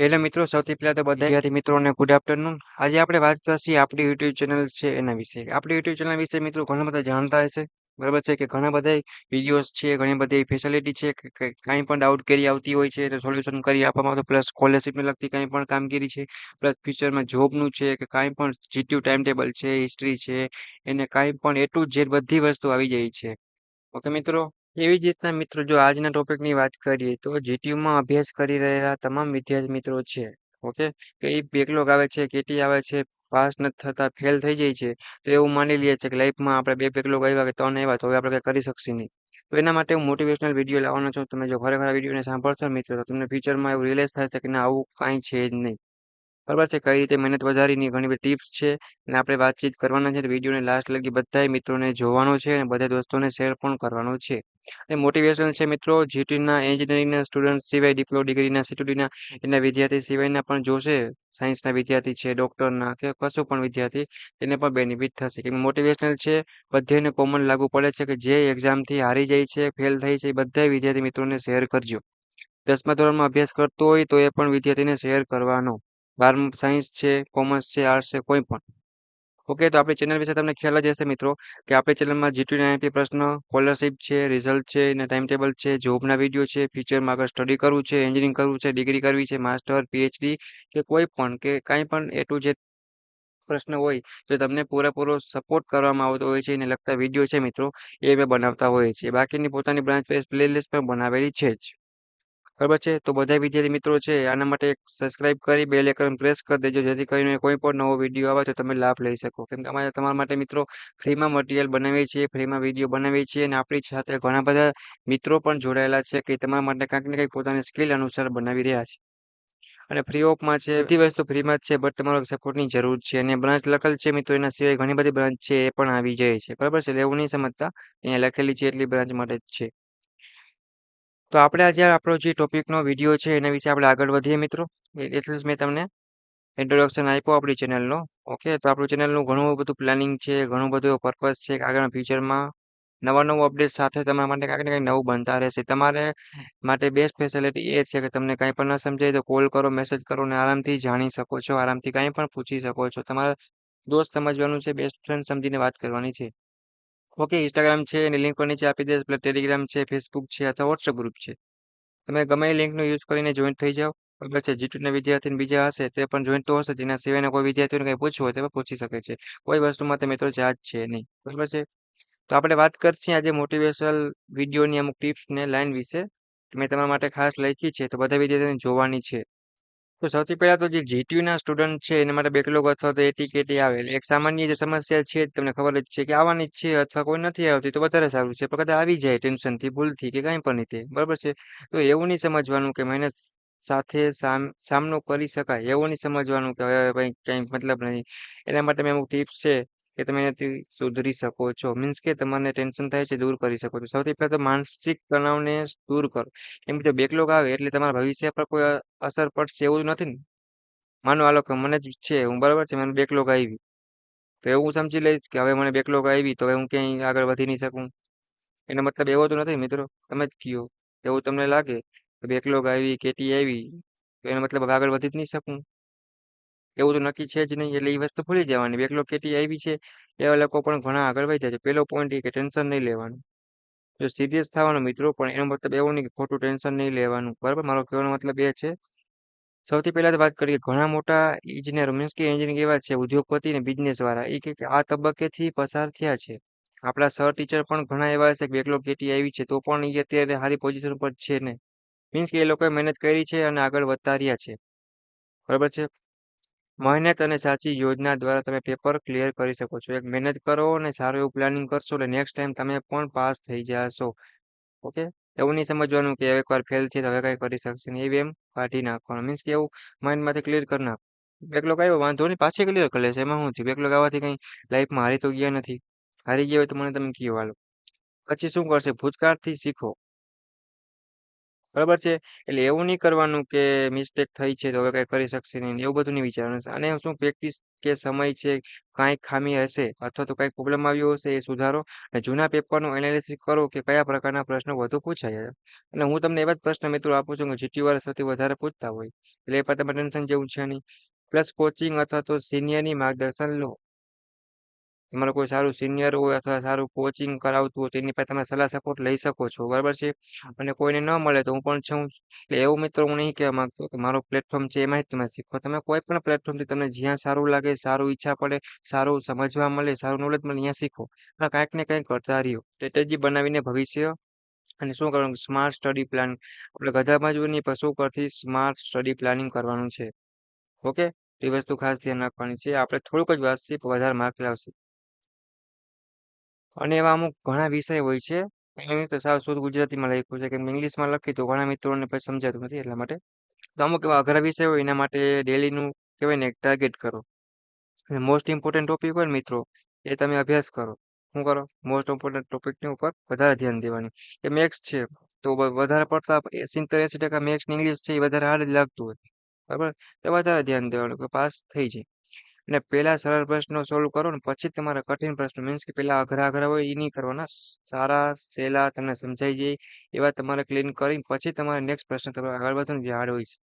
Hello મિત્રો, સૌથી પહેલા તો બધા વિદ્યાર્થી મિત્રોને ગુડ આફ્ટરનૂન. આજે આપણે વાત કરશી આપણી યુટ્યુબ ચેનલ છે એના વિશે. આપણી યુટ્યુબ ચેનલ વિશે મિત્રો ઘણા બધા જાણતા હશે. બરાબર છે કે ઘણા બધા વિડીયોઝ છે, ઘણી બધી ફેસિલિટી છે કે કાંઈ પણ ડાઉટ કરી આવતી હોય છે તો સોલ્યુશન કરી આપવામાં આવતું. પ્લસ સ્કોલરશીપને લગતી કાંઈ પણ કામગીરી છે, પ્લસ ફ્યુચરમાં જોબનું છે કે કાંઈ પણ જીટીયુ ટાઈમ ટેબલ છે, હિસ્ટ્રી છે, એને કાંઈ પણ એ ટુ ઝેડ બધી વસ્તુ આવી જાય છે. ઓકે મિત્રો, એવી જ રીતના મિત્રો જો આજના ટોપિકની વાત કરીએ તો જીટીયુમાં અભ્યાસ કરી રહેલા તમામ વિદ્યાર્થી મિત્રો છે. ઓકે, કે એ બેકલોગ આવે છે, કેટી આવે છે, પાસ નથી થતા, ફેલ થઈ જાય છે, તો એવું માની લઈએ છે કે લાઈફમાં આપણે બે બેકલોગ આવ્યા કે ત્રણ આવ્યા તો હવે આપણે કંઈ કરી શકશે નહીં. તો એના માટે હું મોટિવેશનલ વિડીયો લાવવાનો છું. તમે જો ખરેખર આ વિડીયોને સાંભળશો મિત્રો તો તમને ફ્યુચરમાં એવું રિયલાઇઝ થશે કે ના, આવું કાંઈ છે જ નહીં. બરાબર છે, કઈ રીતે મહેનત વધારીની ઘણી બધી ટિપ્સ છે અને આપણે વાતચીત કરવાના છે. તો વિડીયોને લાસ્ટ લગી બધાય મિત્રોને જોવાનો છે અને બધા દોસ્તોને શેર પણ કરવાનો છે. અને મોટિવેશન છે મિત્રો, જીટીના એન્જિનિયરિંગના સ્ટુડન્ટ સિવાય ડિગ્રીના સીટીડીના એના વિદ્યાર્થી સિવાયના પણ જોશે. સાયન્સના વિદ્યાર્થી છે, ડોક્ટરના કે કશું પણ વિદ્યાર્થી, એને પણ બેનિફિટ થશે. કેમ મોટિવેશનલ છે, બધાને કોમન લાગુ પડે છે કે જે એક્ઝામથી હારી જાય છે, ફેલ થાય છે, એ બધા વિદ્યાર્થી મિત્રોને શેર કરજો. 10મા ધોરણમાં અભ્યાસ કરતો હોય તો એ પણ વિદ્યાર્થીને શેર કરવાનો. 12 સાયન્સ છે, કોમર્સ છે, આર્ટ્સ છે, કોઈ પણ. ઓકે, તો આપણી ચેનલ વિશે તમને ખ્યાલ જ હશે મિત્રો કે આપણી ચેનલમાં જીટીયુના આઈએમપી પ્રશ્ન, સ્કોલરશીપ છે, રિઝલ્ટ છે, એના ટાઈમ ટેબલ છે, જોબના વિડીયો છે, ફ્યુચરમાં આગળ સ્ટડી કરવું છે, એન્જિનિયરિંગ કરવું છે, ડિગ્રી કરવી છે, માસ્ટર, પીએચડી કે કોઈ પણ કે કાંઈ પણ એ ટુ જે પ્રશ્ન હોય તો તમને પૂરેપૂરો સપોર્ટ કરવામાં આવતો હોય છે. એને લગતા વિડીયો છે મિત્રો, એ અમે બનાવતા હોઈએ છીએ. બાકીની પોતાની બ્રાન્ચ વાઇઝ પ્લેલિસ્ટ પણ બનાવેલી છે જ. બરાબર છે, તો બધા વિદ્યાર્થી મિત્રો છે આના માટે એક સબસ્ક્રાઇબ કરી બેલ આઇકન પ્રેસ કરી દેજો, જેથી કરીને કોઈ પણ નવો વિડીયો આવે તો તમે લાભ લઈ શકો. કેમ કે અમે તમારા માટે મિત્રો ફ્રીમાં મટીરિયલ બનાવીએ છીએ, ફ્રીમાં વિડીયો બનાવીએ છીએ અને આપણી સાથે ઘણા બધા મિત્રો પણ જોડાયેલા છે કે તમારા માટે કાંઈક ને કંઈક પોતાની સ્કિલ અનુસાર બનાવી રહ્યા છે. અને ફ્રી ઓફમાં છે, બધી વસ્તુ ફ્રીમાં જ છે, બટ તમારો સપોર્ટની જરૂર છે. અને બ્રાન્ચ લખેલ છે મિત્રો, એના સિવાય ઘણી બધી બ્રાન્ચ છે એ પણ આવી જાય છે. બરાબર છે, એટલે એવું નહીં સમજતા, અહીંયા લખેલી છે એટલી બ્રાન્ચ માટે જ છે. તો આપણે આજે આપણો જે ટોપિકનો વિડીયો છે એના વિશે આપણે આગળ વધીએ મિત્રો. એટલે જ મેં તમને ઇન્ટ્રોડક્શન આપ્યો આપણી ચેનલનો. ઓકે, તો આપણું ચેનલનું ઘણું બધું પ્લાનિંગ છે, ઘણું બધું પર્પઝ છે કે આગળના ફ્યુચરમાં નવા નવું અપડેટ સાથે તમારા માટે કાંઈક ને કાંઈક નવું બનતા રહેશે. તમારે માટે બેસ્ટ ફેસિલિટી એ છે કે તમને કાંઈ પણ ન સમજાય તો કોલ કરો, મેસેજ કરો અને આરામથી જાણી શકો છો, આરામથી કાંઈ પણ પૂછી શકો છો. તમારા દોસ્ત સમજવાનું છે, બેસ્ટ ફ્રેન્ડ સમજીને વાત કરવાની છે. ઓકે, ઇન્સ્ટાગ્રામ છે એની લિંક પણ નીચે આપી દઈશ, પ્લસ ટેલિગ્રામ છે, ફેસબુક છે અથવા વોટ્સએપ ગ્રુપ છે. તમે ગમે એ લિંકનો યુઝ કરીને જોઈન્ટ થઈ જાઓ. બરાબર છે, જીટીયુના વિદ્યાર્થી બીજા હશે તે પણ જોઈન્ટ તો હશે. તેના સિવાયના કોઈ વિદ્યાર્થીઓને કંઈ પૂછવું હોય તો પણ પૂછી શકે છે. કોઈ વસ્તુમાં તે મિત્રો ચાર્જ છે નહીં. બરાબર છે, તો આપણે વાત કરશું આજે મોટિવેશનલ વિડીયોની અમુક ટિપ્સ ને લાઈન વિશે કે મેં તમારા માટે ખાસ લખી છે, તો બધા વિદ્યાર્થીઓને જોવાની છે. તો સૌથી પહેલા તો જે જીટીયુના સ્ટુડન્ટ છે એના માટે બેકલોગ અથવા તો એટી કેટી આવે એટલે એક સામાન્ય જે સમસ્યા છે, તમને ખબર જ છે કે આવવાની જ છે, અથવા કોઈ નથી આવતી તો વધારે સારું છે. પણ કદાચ આવી જાય ટેન્શનથી, ભૂલથી કે કાંઈ પણ રીતે, બરાબર છે, તો એવું નહીં સમજવાનું કે મહેનત સાથે સામનો કરી શકાય, એવું નહીં સમજવાનું કે હવે ભાઈ કંઈ મતલબ નહીં. એના માટે મેં અમુક ટિપ્સ છે કે તમે એનાથી સુધરી શકો છો. મીન્સ કે તમને ટેન્શન થાય છે દૂર કરી શકો છો. સૌથી પહેલાં તો માનસિક તણાવને દૂર કરો. કેમ કે બેકલોગ આવે એટલે તમારા ભવિષ્ય પર કોઈ અસર પડશે એવું નથી ને. માનો હાલો કે મને જ છે, હું બરાબર છે, મને બેકલોગ આવી તો એવું સમજી લઈશ કે હવે મને બેકલોગ આવી તો હવે હું ક્યાંય આગળ વધી નહીં શકું. એનો મતલબ એવો તો નથી મિત્રો, તમે જ કયો. એવું તમને લાગે કે બેકલોગ આવી, કેટી આવી તો એનો મતલબ હવે આગળ વધી જ નહીં શકું, એવું તો નક્કી છે જ નહીં. એટલે એ વસ્તુ ભૂલી જવાની. બેકલોગ કેટી આવી છે એવા લોકો પણ ઘણા આગળ વધ્યા છે. પહેલો પોઈન્ટ એ કે ટેન્શન નહીં લેવાનું. જો સિરિયસ થવાનું મિત્રો, પણ એનો મતલબ એવો નહીં કે ખોટું ટેન્શન નહીં લેવાનું. બરાબર, મારો કહેવાનો મતલબ એ છે. સૌથી પહેલા તો વાત કરીએ ઘણા મોટા ઇજનેરો, મીન્સ કે એન્જિનિયર એવા છે, ઉદ્યોગપતિ ને બિઝનેસ વાળા, એ કે આ તબક્કેથી પસાર થયા છે. આપણા સર ટીચર પણ ઘણા એવા છે કે બેકલોગ કેટી આવી છે તો પણ એ અત્યારે સારી પોઝિશન પર છે ને. મીન્સ કે એ લોકોએ મહેનત કરી છે અને આગળ વધતા રહ્યા છે. બરાબર છે, મહેનત અને સાચી યોજના દ્વારા તમે પેપર ક્લિયર કરી શકો છો. એક મહેનત કરો અને સારું એવું પ્લાનિંગ કરશો એટલે નેક્સ્ટ ટાઈમ તમે પણ પાસ થઈ જશો. ઓકે, એવું નહીં સમજવાનું કે એકવાર ફેલ થઈ તો હવે કાંઈ કરી શકશે નહીં, એવી એમ કાઢી નાખવાનું. મીન્સ કે એવું માઇન્ડમાંથી ક્લિયર કરી નાખ. બેકલોગ આવ્યો વાંધો નહીં, પાછી ક્લિયર કરી લેશે, એમાં શું થયું? બેકલોગ આવવાથી કંઈ લાઈફમાં હારી તો ગયા નથી. હારી ગયા હોય તો મને તમે કયો હાલો. પછી શું કરશે? ભૂતકાળથી શીખો. બરાબર છે? એટલે એવું નહીં કરવાનું કે મિસ્ટેક થઈ છે તો હવે કંઈ કરી શકશે નહીં એવું બધું નહીં વિચારવાનું. અને શું પ્રેક્ટિસ કે સમય છે, કાંઈ ખામી હશે અથવા તો કંઈ પ્રોબ્લેમ આવ્યો હશે એ સુધારો અને જૂના પેપરનું એનાલિસિસ કરો કે કયા પ્રકારના પ્રશ્નો વધુ પૂછાયા છે. અને હું તમને એવા જ પ્રશ્ન મિત્રો આપું છું કે જીટી વાળા સૌથી વધારે પૂછતા હોય. એટલે એ પણ તમે ટેન્શન જેવું છે નહીં. પ્લસ કોચિંગ અથવા તો સિનિયરની માર્ગદર્શન લો. તમારો કોઈ સારું સિનિયર હોય અથવા સારું કોચિંગ કરાવતું હોય તેની પાસે તમે સલાહ સપોર્ટ લઈ શકો છો બરાબર છે અને કોઈને ન મળે તો હું પણ છું એટલે એવું મિત્રો હું નહીં કહેવા માંગતો કે મારો પ્લેટફોર્મ છે એમાં જ તમે શીખો તમે કોઈ પણ પ્લેટફોર્મથી તમને જ્યાં સારું લાગે સારું ઈચ્છા પડે સારું સમજવા મળે સારું નોલેજ મળે ત્યાં શીખો અને કાંઈક ને કંઈક કરતા રહ્યો સ્ટ્રેટેજી બનાવીને ભવિષ્ય અને શું કરવાનું સ્માર્ટ સ્ટડી પ્લાન આપણે ગધામાં જ નહીં પણ શું કરતી સ્માર્ટ સ્ટડી પ્લાનિંગ કરવાનું છે ઓકે એ વસ્તુ ખાસ ધ્યાન રાખવાની છે આપણે થોડુંક જ વાંચશે પણ વધારે માર્ક લાવશે અને એવા અમુક ઘણા વિષય હોય છે એની તો સાવ શુદ્ધ ગુજરાતીમાં લખ્યું છે કે ઇંગ્લિશમાં લખી તો ઘણા મિત્રોને પછી સમજાતું નથી એટલા માટે તો અમુક એવા અઘરા વિષય હોય એના માટે ડેલીનું કહેવાય ને ટાર્ગેટ કરો અને મોસ્ટ ઇમ્પોર્ટન્ટ ટોપિક હોય ને મિત્રો એ તમે અભ્યાસ કરો શું કરો મોસ્ટ ઇમ્પોર્ટન્ટ ટોપિકની ઉપર વધારે ધ્યાન દેવાની એ મેથ્સ છે તો વધારે પડતા 70-80% મેથ્સ ઇંગ્લિશ છે એ વધારે હાર્ડ જ લાગતું હોય બરાબર તો વધારે ધ્યાન દેવાનું કે પાસ થઈ જાય અને પહેલા સરળ પ્રશ્નો સોલ્વ કરો ને પછી તમારા કઠિન પ્રશ્નો મીન્સ કે પેલા અઘરા અઘરા હોય એ નહીં કરવાના સારા સહેલા તમને સમજાઈ જાય એવા તમારે ક્લીન કરી પછી તમારે નેક્સ્ટ પ્રશ્ન તમારે આગળ વધવાનું જે હાર્ડ હોય છે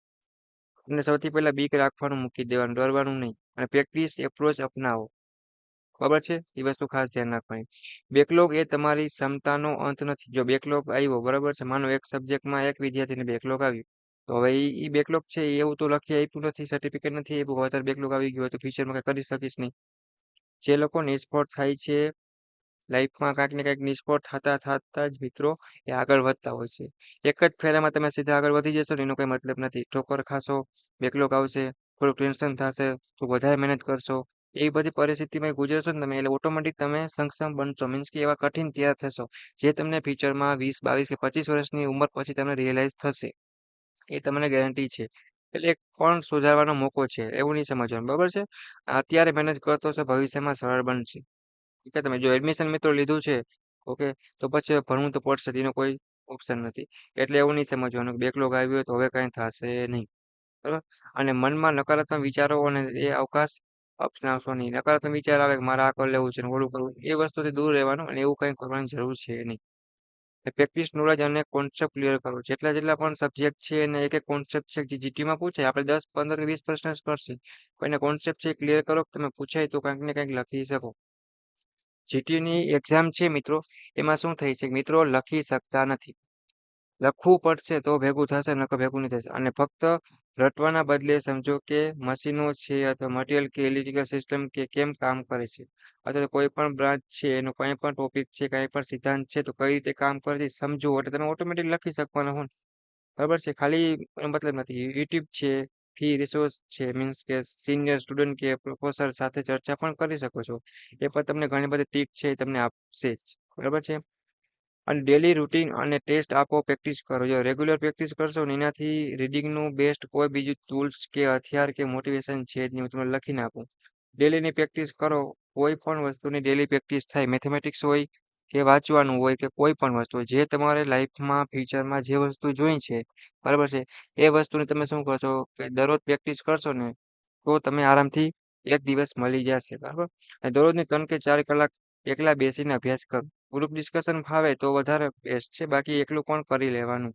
અને સૌથી પહેલા બીક રાખવાનું મૂકી દેવાનું ડરવાનું નહીં અને પ્રેક્ટિસ એપ્રોચ અપનાવો ખબર છે એ વસ્તુ ખાસ ધ્યાન રાખવાની બેકલોગ એ તમારી ક્ષમતાનો અંત નથી જો બેકલોગ આવ્યો બરાબર છે માનો એક સબ્જેક્ટમાં એક વિદ્યાર્થીને બેકલોગ આવ્યું તો હવે એ બેકલોગ છે એ એવું તો લખી આપ્યું નથી સર્ટિફિકેટ નથી આપ્યું હવે તારે બેકલોગ આવી ગયું હોય તો ફ્યુચરમાં કંઈ કરી શકીશ નહીં જે લોકો નિષ્ફળ થાય છે લાઈફમાં કાંઈક ને કાંઈક નિષ્ફળ થતા થતા જ મિત્રો એ આગળ વધતા હોય છે એક જ ફેરામાં તમે સીધા આગળ વધી જશો ને એનો કોઈ મતલબ નથી ઠોકર ખાશો બેકલોગ આવશે થોડુંક ટેન્શન થશે તો વધારે મહેનત કરશો એ બધી પરિસ્થિતિમાં ગુજરશો ને તમે એટલે ઓટોમેટિક તમે સક્ષમ બનશો મીન્સ કે એવા કઠિન તૈયાર થશો જે તમને ફ્યુચરમાં 20, 22 કે 25 વર્ષની ઉંમર પછી તમને રિયલાઇઝ થશે એ તમને ગેરંટી છે એટલે એક પણ સુધારવાનો મોકો છે એવું નહીં સમજવાનું બરાબર છે અત્યારે મહેનત કરતો છે ભવિષ્યમાં સરળ બનશે કે તમે જો એડમિશન મિત્રો લીધું છે ઓકે તો પછી ભણવું તો પડશે જ, એનો કોઈ ઓપ્શન નથી એટલે એવું નહીં સમજવાનું કે બેકલોગ આવ્યો તો હવે કાંઈ થશે નહીં બરાબર અને મનમાં નકારાત્મક વિચારો અને એ અવકાશ અપનાવશો નહીં નકારાત્મક વિચાર આવે કે મારે આ કરી લેવું છે ને ઓલું કરવું એ વસ્તુથી દૂર રહેવાનું અને એવું કંઈ કરવાની જરૂર છે નહીં પ્રેક્ટિસ નોલેજ અને કોન્સેપ્ટ ક્લિયર કરો જેટલા જેટલા પણ સબ્જેક્ટ છે અને એક એક કોન્સેપ્ટ છે જે જીટીમાં પૂછાય આપણે 10, 15 કે 20 પ્રશ્ન જ કરશે પણ એને કોન્સેપ્ટ છે ક્લિયર કરો કે તમે પૂછાય તો કંઈક ને કંઈક લખી શકો જીટીની એક્ઝામ છે મિત્રો એમાં શું થઈ છે મિત્રો લખી શકતા નથી લખવું પડશે તો ભેગું થશે નકર ભેગું નહીં થશે અને ફક્ત રટવાના બદલે સમજો કે મશીનો છે અથવા મટીરિયલ કે ઇલેક્ટ્રિકલ સિસ્ટમ કે કેમ કામ કરે છે અથવા તો કોઈ પણ બ્રાન્ચ છે એનો કંઈ પણ ટોપિક છે કંઈ પણ સિદ્ધાંત છે તો કઈ રીતે કામ કરે છે સમજો એટલે તમે ઓટોમેટિક લખી શકવાના હો ને. બરાબર છે ખાલી એનો મતલબ નથી યુટ્યુબ છે ફી રિસોર્સ છે મીન્સ કે સિનિયર સ્ટુડન્ટ કે પ્રોફેસર સાથે ચર્ચા પણ કરી શકો છો એ પણ તમને ઘણી બધી ટીપ છે એ તમને આપશે જ બરાબર છે અને ડેલી રૂટીન અને ટેસ્ટ આપો પ્રેક્ટિસ કરો જો રેગ્યુલર પ્રેક્ટિસ કરશો ને એનાથી રીડિંગનું બેસ્ટ કોઈ બીજું ટૂલ્સ કે હથિયાર કે મોટિવેશન છે જ નહીં હું તમને લખીને આપું ડેલીની પ્રેક્ટિસ કરો કોઈ પણ વસ્તુની ડેલી પ્રેક્ટિસ થાય મેથેમેટિક્સ હોય કે વાંચવાનું હોય કે કોઈ પણ વસ્તુ હોય જે તમારે લાઈફમાં ફ્યુચરમાં જે વસ્તુ જોઈ છે બરાબર છે એ વસ્તુની તમે શું કરશો કે દરરોજ પ્રેક્ટિસ કરશો ને તો તમે આરામથી એક દિવસ મળી જશે બરાબર અને દરરોજની 3 કે 4 કલાક એકલા બેસીને અભ્યાસ કરો ગ્રુપ ડિસ્કશન ફાવે તો વધારે બેસ્ટ છે બાકી એકલું પણ કરી લેવાનું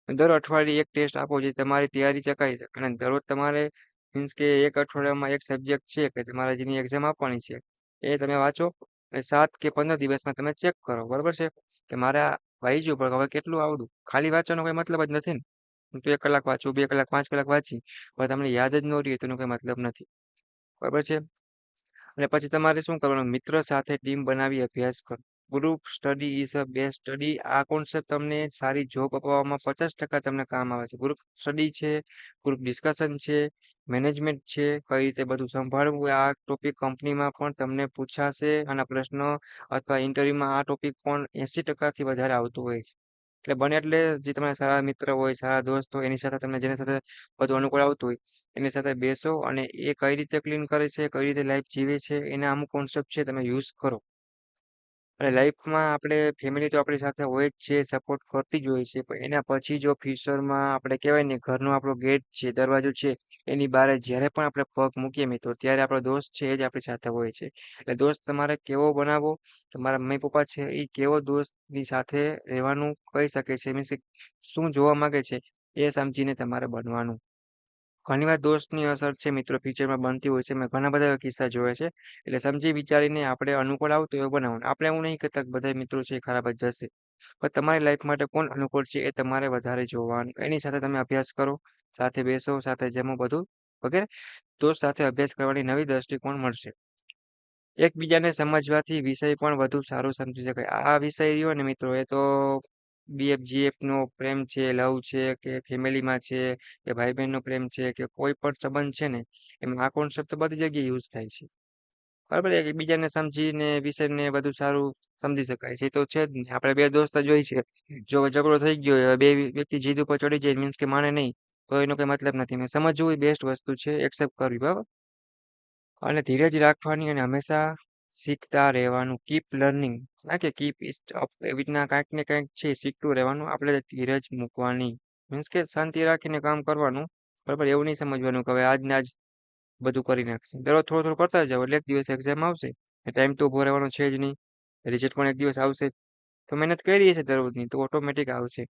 દર અઠવાડિયે એક ટેસ્ટ આપો જે તમારી તૈયારી ચકાઈ શકે અને દરરોજ તમારે મીન્સ કે એક અઠવાડિયામાં એક સબ્જેક્ટ છે કે તમારે જેની એક્ઝામ આપવાની છે એ તમે વાંચો અને 7 કે 15 દિવસમાં તમે ચેક કરો બરાબર છે કે મારે આ વાંચ્યું પણ હવે કેટલું આવડું ખાલી વાંચવાનો કોઈ મતલબ જ નથી ને હું તો 1 કલાક વાંચું 2 કલાક 5 કલાક વાંચી પણ તમને યાદ જ ન રહે તેનો કોઈ મતલબ નથી બરાબર છે અને પછી તમારે શું કરવાનું મિત્ર સાથે ટીમ બનાવી અભ્યાસ કરો group study is a best study આ કોન્સેપ્ટ તમને સારી જોબ અપાવવામાં 50% તમને કામ આવે છે ગ્રુપ સ્ટડી છે ગ્રુપ ડિસ્કશન છે મેનેજમેન્ટ છે કઈ રીતે બધું સંભાળવું આ ટોપિક કંપનીમાં પણ તમને પૂછાશે આના પ્રશ્નો અથવા ઇન્ટરવ્યુમાં આ ટોપિક પણ 80%થી વધારે આવતું હોય છે એટલે બને એટલે જે તમારા સારા મિત્ર હોય સારા દોસ્ત હોય એની સાથે તમને જેની સાથે બધું અનુકૂળ આવતું હોય એની સાથે બેસો અને એ કઈ રીતે ક્લીન કરે છે કઈ રીતે લાઈફ જીવે છે એના અમુક કોન્સેપ્ટ છે તમે યુઝ કરો અને લાઈફમાં આપણે ફેમિલી તો આપણી સાથે હોય જ છે, સપોર્ટ કરતી જ હોય છે. પણ એના પછી જો ફ્યુચરમાં આપણે કહેવાય ને ઘરનો આપણો ગેટ છે, દરવાજો છે, એની બહાર જ્યારે પણ આપણે પગ મૂકીએ મિત્રો ત્યારે આપણો દોસ્ત છે એ જ આપણી સાથે હોય છે. એટલે દોસ્ત તમારે કેવો બનાવવો, તમારા મમ્મી પપ્પા છે એ કેવો દોસ્તની સાથે રહેવાનું કહી શકે છે, મીન્સ કે શું જોવા માંગે છે એ સમજીને તમારે બનવાનું. ઘણીવાર દોસ્તની અસર છે મિત્રો ફ્યુચરમાં બનતી હોય છે. મેં ઘણા બધા એવા કિસ્સા જોયા છે. એટલે સમજી વિચારીને આપણે અનુકૂળ આવતું એવું બનાવવાનું. આપણે એવું નહીં કહેતા કે બધા મિત્રો છે એ ખરાબ જ જશે. પણ તમારી લાઈફ માટે કોણ અનુકૂળ છે એ તમારે વધારે જોવાનું. એની સાથે તમે અભ્યાસ કરો, સાથે બેસો, સાથે જમો બધું વગેરે. દોસ્ત સાથે અભ્યાસ કરવાની નવી દ્રષ્ટિકોણ મળશે. એકબીજાને સમજવાથી વિષય પણ વધુ સારું સમજી શકાય. આ વિષય રહ્યો ને મિત્રો એ તો BF નો પ્રેમ છે, લવ છે કે ફેમિલીમાં છે કે ભાઈ બહેનનો પ્રેમ છે કે કોઈ પણ સંબંધ છે ને એમાં આ કોન્સેપ્ટ તો બધી જગ્યાએ યુઝ થાય છે. બરાબર છે? એકબીજાને સમજીને વિષયને બધું સારું સમજી શકાય છે. એ તો છે જ ને. આપણે બે દોસ્ત જ હોય છે. જો ઝઘડો થઈ ગયો હોય, બે વ્યક્તિ જીદ ઉપર ચડી જાય મીન્સ કે માને નહીં, તો એનો કોઈ મતલબ નથી. ને સમજવું એ બેસ્ટ વસ્તુ છે, એક્સેપ્ટ કરવી. બરાબર? અને ધીરજ રાખવાની અને હંમેશા શીખતા રહેવાનું. કીપ લર્નિંગ, ના કે કીપ ઇટ અપ. એવી રીતના કાંઈક ને કાંઈક છે શીખતું રહેવાનું. આપણે ધીરજ મૂકવાની, મીન્સ કે શાંતિ રાખીને કામ કરવાનું. બરાબર? એવું નહીં સમજવાનું કે હવે આજ ને આજ બધું કરી નાખશે. દરરોજ થોડું થોડું કરતા જાવ એટલે એક દિવસ એક્ઝામ આવશે. ટાઈમ તો ઉભો રહેવાનો છે જ નહીં. રિઝલ્ટ પણ એક દિવસ આવશે જ. તો મહેનત કરી છે દરરોજની તો ઓટોમેટિક આવશે.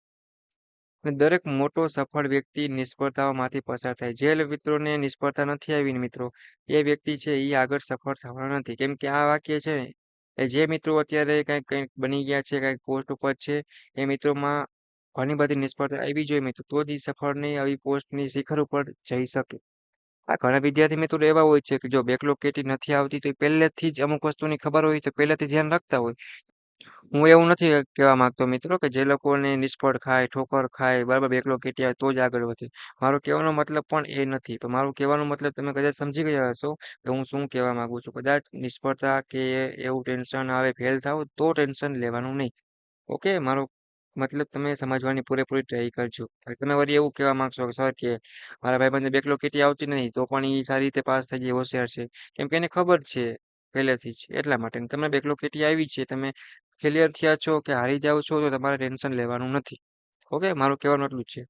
અને દરેક મોટો સફળ વ્યક્તિ નિષ્ફળતાઓમાંથી પસાર થાય. જે મિત્રોને નિષ્ફળતા નથી આવી ને મિત્રો, એ વ્યક્તિ છે એ આગળ સફળ થવાનો નથી. કેમ કે આ વાક્ય છે ને એ જે મિત્રો અત્યારે કંઈક કંઈક બની ગયા છે, કંઈક પોસ્ટ ઉપર છે, એ મિત્રોમાં ઘણી બધી નિષ્ફળતા આવી જોઈએ મિત્રો, તો જ એ સફળ નહીં આવી પોસ્ટની શિખર ઉપર જઈ શકે. આ ઘણા વિદ્યાર્થી મિત્રો એવા હોય છે કે જો બેકલોગ કેટી નથી આવતી તો એ પહેલેથી જ અમુક વસ્તુની ખબર હોય તો પહેલેથી ધ્યાન રાખતા હોય. હું એવું નથી કહેવા માંગતો મિત્રો કે જે લોકોને નિષ્ફળ ખાય, ઠોકર ખાય, બરાબર બેકલોગ કેટી આવે તો જ આગળ વધે. મારો કહેવાનો મતલબ પણ એ નથી. પણ મારું કહેવાનો મતલબ તમે કદાચ સમજી ગયા હશો કે હું શું કહેવા માંગુ છું. કદાચ નિષ્ફળતા કે એવું ટેન્શન આવે, ફેલ થાવ તો ટેન્શન લેવાનું નહીં. ઓકે? મારો મતલબ તમે સમજવાની પૂરેપૂરી ટ્રાય કરજો. હવે તમે વળી એવું કહેવા માંગશો કે સર કે મારા ભાઈબંધને બેકલોગ કેટી આવતી નહીં તો પણ એ સારી રીતે પાસ થઈ જાય, હોશિયાર છે. કેમ કે એને ખબર છે પહેલેથી જ. એટલા માટે તમને બેકલોગ કેટી આવી છે, તમે ફેલિયર થયા છો કે હારી જાઓ છો તો તમારે ટેન્શન લેવાનું નથી. ઓકે? મારું કહેવાનું એટલું જ છે.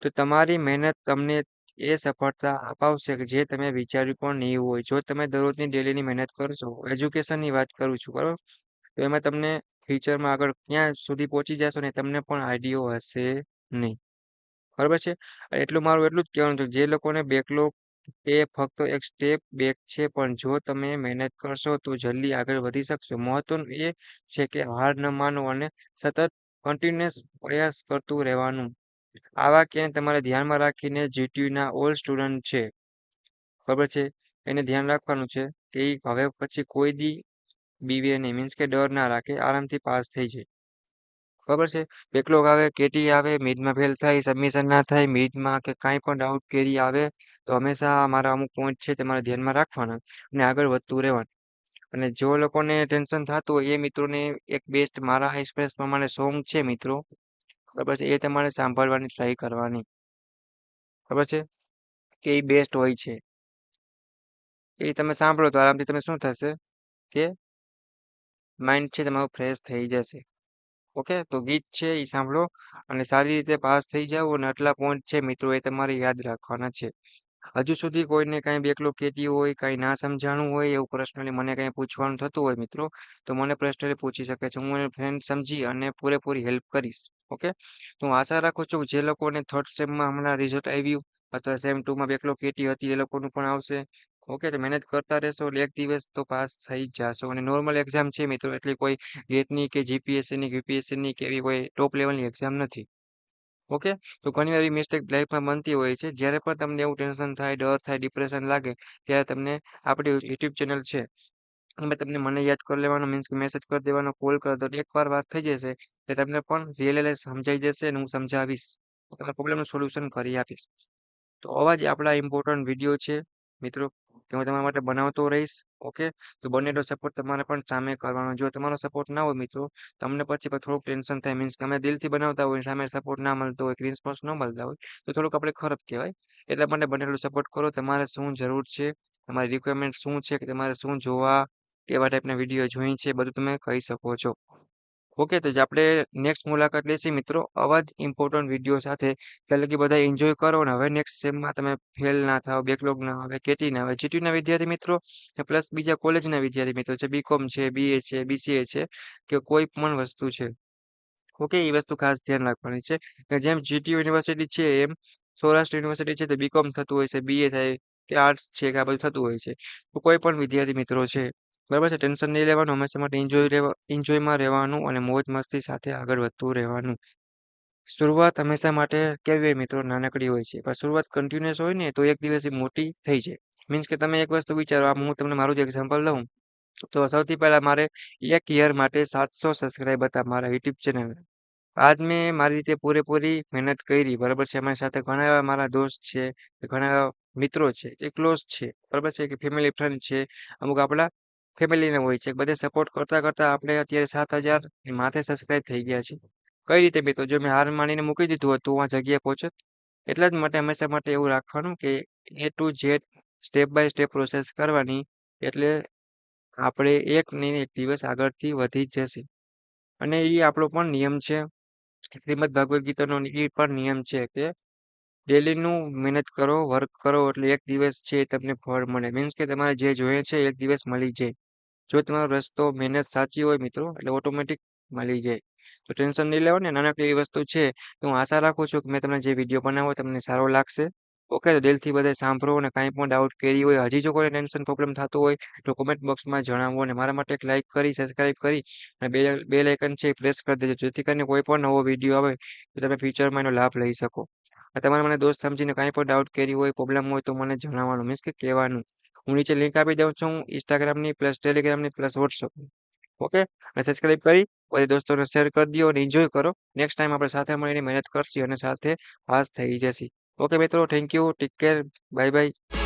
તો તમારી મહેનત તમને એ સફળતા અપાવશે કે જે તમે વિચાર્યું પણ નહીં હોય. જો તમે દરરોજની ડેલીની મહેનત કરશો, એજ્યુકેશનની વાત કરું છું, બરાબર? તો એમાં તમને ફ્યુચરમાં આગળ ક્યાં સુધી પહોંચી જશો ને તમને પણ આઈડિયો હશે નહીં. બરાબર છે? એટલું મારું એટલું જ કહેવાનું છે જે લોકોને બેકલોગ એ ફક્ત એક સ્ટેપ બેક છે, પણ જો તમે મહેનત કરશો તો જલ્દી આગળ વધી શકશો. મહત્વનું એ છે કે હાર ન માનો અને સતત કન્ટિન્યુઅસ પ્રયાસ કરતું રહેવાનું. આ વાક્યને તમારે ધ્યાનમાં રાખીને GTUના ઓલ સ્ટુડન્ટ છે, બરાબર છે, એને ધ્યાન રાખવાનું છે કે ઈ હવે પછી કોઈ દી બીવે નહીં, મીન્સ કે ડર ના રાખે, આરામથી પાસ થઈ જાય. ખબર છે? બેકલોગ આવે, કેટી આવે, મિડમાં ફેલ થાય, સબમિશન ના થાય, મિડમાં કે કાંઈ પણ ડાઉટ કેરી આવે તો હંમેશા મારા અમુક પોઈન્ટ છે તમારે ધ્યાનમાં રાખવાના અને આગળ વધતું રહેવાનું. અને જો લોકોને ટેન્શન થતું હોય એ મિત્રોને એક બેસ્ટ મારા એક્સપિરિયન્સ પ્રમાણે સોંગ છે મિત્રો, ખબર છે, એ તમારે સાંભળવાની ટ્રાય કરવાની. ખબર છે કે એ બેસ્ટ હોય છે. એ તમે સાંભળો તો આરામથી તમે શું થશે કે માઇન્ડ છે તમારું ફ્રેશ થઈ જશે. ઓકે? તો ગીત છે એ સાંભળો અને સારી રીતે પાસ થઈ જાઓ અને આટલા પોઈન્ટ છે મિત્રો એ તમારે યાદ રાખવાના છે. હજુ સુધી કોઈને કાંઈ બેકલોગ કેટી હોય, કાંઈ ના સમજાણું હોય, એવું પર્સનલી મને કાંઈ પૂછવાનું થતું હોય મિત્રો, તો મને પર્સનલી પૂછી શકે છે. હું એને ફ્રેન્ડ સમજી અને પૂરેપૂરી હેલ્પ કરીશ. ઓકે? તો હું આશા રાખું છું કે જે લોકોને થર્ડ સેમમાં હમણાં રિઝલ્ટ આવ્યું અથવા સેમ 2માં બેકલોગ કેટી હતી એ લોકોનું પણ આવશે. ઓકે? તો મહેનત કરતા રહેશો એટલે એક દિવસ તો પાસ થઈ જ જાશો. અને નોર્મલ એક્ઝામ છે મિત્રો, એટલી કોઈ ગેટની કે જીપીએસસીની, યુપીએસસીની કે એવી કોઈ ટોપ લેવલની એક્ઝામ નથી. ઓકે? તો ઘણી વાર એવી મિસ્ટેક લાઈફમાં બનતી હોય છે. જ્યારે પણ તમને એવું ટેન્શન થાય, ડર થાય, ડિપ્રેશન લાગે ત્યારે તમને આપણી યુટ્યુબ ચેનલ છે એમાં તમને મને યાદ કરી લેવાનો, મીન્સ કે મેસેજ કરી દેવાનો, કોલ કરી દો. એકવાર વાત થઈ જશે એટલે તમને પણ રિયલાઇઝ સમજાઈ જશે અને હું સમજાવીશ. તમારા પ્રોબ્લેમનું સોલ્યુશન કરી આપીશ. તો આવા જ આપણા ઇમ્પોર્ટન્ટ વિડીયો છે મિત્રો કે હું તમારા માટે બનાવતો રહીશ. ઓકે? તો બંને એટલો સપોર્ટ તમારે પણ સામે કરવાનો. જો તમારો સપોર્ટ ના હોય મિત્રો, તમને પછી પણ થોડુંક ટેન્શન થાય, મીન્સ કે અમે દિલથી બનાવતા હોય સામે સપોર્ટ ના મળતો હોય, રિસ્પોન્સ ન મળતા હોય તો થોડુંક આપણે ખરાબ કહેવાય. એટલા માટે બને એટલો સપોર્ટ કરો. તમારે શું જરૂર છે, તમારી રિક્વાયરમેન્ટ શું છે, કે તમારે શું જોવા કેવા ટાઈપના વિડીયો જોઈ છે બધું તમે કહી શકો છો. ઓકે, તો જે આપણે નેક્સ્ટ મુલાકાત લેશી મિત્રો આવા જ ઇમ્પોર્ટન્ટ વિડીયો સાથે. એટલે કે બધા એન્જોય કરો ને હવે નેક્સ્ટ સેમમાં તમે ફેલ ના થાવ, બેકલોગ ના આવે, કેટી ના આવે. જીટીયુના વિદ્યાર્થી મિત્રો પ્લસ બીજા કોલેજના વિદ્યાર્થી મિત્રો છે, બીકોમ છે, બીએ છે, બીસીએ છે કે કોઈ પણ વસ્તુ છે. ઓકે, એ વસ્તુ ખાસ ધ્યાન રાખવાની છે કે જેમ જીટીયુ યુનિવર્સિટી છે એમ સૌરાષ્ટ્ર યુનિવર્સિટી છે તો બીકોમ થતું હોય છે, બીએ થાય કે આર્ટ્સ છે કે આ બધું થતું હોય છે. તો કોઈ પણ વિદ્યાર્થી મિત્રો છે, બરાબર છે, ટેન્શન નહીં લેવાનું, હંમેશા માટે એન્જોયમાં રહેવાનું અને મોજ મસ્તી સાથે આગળ વધતું રહેવાનું. શરૂઆત હંમેશા માટે કેવી હોય મિત્રો, નાનકડી હોય છે, પણ શરૂઆત કન્ટિન્યુઅસ હોય ને તો એક દિવસ એ મોટી થઈ જાય. મીન્સ કે તમે એક વસ્તુ વિચારો, આમ હું તમને મારું જ એક્ઝામ્પલ દઉં તો સૌથી પહેલા મારે 1 યર માટે 700 સબસ્ક્રાઇબ હતા મારા યુટ્યુબ ચેનલ. આજ મેં મારી રીતે પૂરેપૂરી મહેનત કરી, બરાબર છે. અમારી સાથે ઘણા એવા મારા દોસ્ત છે, ઘણા એવા મિત્રો છે જે ક્લોઝ છે, બરાબર છે, કે ફેમિલી ફ્રેન્ડ છે, અમુક આપણા ફેમિલીને હોય છે. બધે સપોર્ટ કરતા કરતા આપણે અત્યારે 7,000 ની માથે સબસ્ક્રાઇબ થઈ ગયા છે. કઈ રીતે મિત્રો, જો મેં હાર માનીને મૂકી દીધું હોત તો હું આ જગ્યાએ પહોંચત. એટલા જ માટે હંમેશા માટે એવું રાખવાનું કે A to Z step by step process કરવાની. એટલે આપણે એક ને એક દિવસ આગળથી વધી જ જશે. અને એ આપણો પણ નિયમ છે, શ્રીમદ ભગવદ્ ગીતાનો એ પણ નિયમ છે કે ડેલીનું મહેનત કરો, વર્ક કરો એટલે એક દિવસ છે એ તમને ફળ મળે. મીન્સ કે તમારે જે જોઈએ છે એક દિવસ મળી જાય. જો તમારો રસ્તો મહેનત સાચી હોય મિત્રો એટલે ઓટોમેટિક મળી જાય. તો ટેન્શન નહીં લેવાનું ને, નાનકડી એવી વસ્તુ છે. તો હું આશા રાખું છું કે મેં તમને જે વિડીયો બનાવ્યો તમને સારો લાગશે. ઓકે, તો દિલથી બધા સાંભળો અને કાંઈ પણ ડાઉટ કેરી હોય, હજી જો કોઈ ટેન્શન પ્રોબ્લેમ થતો હોય તો કોમેન્ટ બોક્સમાં જણાવો અને મારા માટે એક લાઈક કરી, સબસ્ક્રાઇબ કરી અને બેલ આઇકન છે એ પ્રેસ કરી દેજો, જેથી કરીને કોઈ પણ નવો વિડીયો આવે તો તમે ફ્યુચરમાં એનો લાભ લઈ શકો. અને તમારે મને દોસ્ત સમજીને કાંઈ પણ ડાઉટ કેરી હોય, પ્રોબ્લેમ હોય તો મને જણાવવાનું, મીન્સ કે કહેવાનું. હું નીચે લિંક આપી દઉં છું ઇન્સ્ટાગ્રામની પ્લસ ટેલિગ્રામની પ્લસ વોટ્સઅપની. ઓકે, અને સબસ્ક્રાઇબ કરી બધા દોસ્તોને શેર કરી દો અને એન્જોય કરો. નેક્સ્ટ ટાઈમ આપણે સાથે મળીને મહેનત કરશી અને સાથે પાસ થઈ જશી. ઓકે મિત્રો, thank you, take care, bye bye.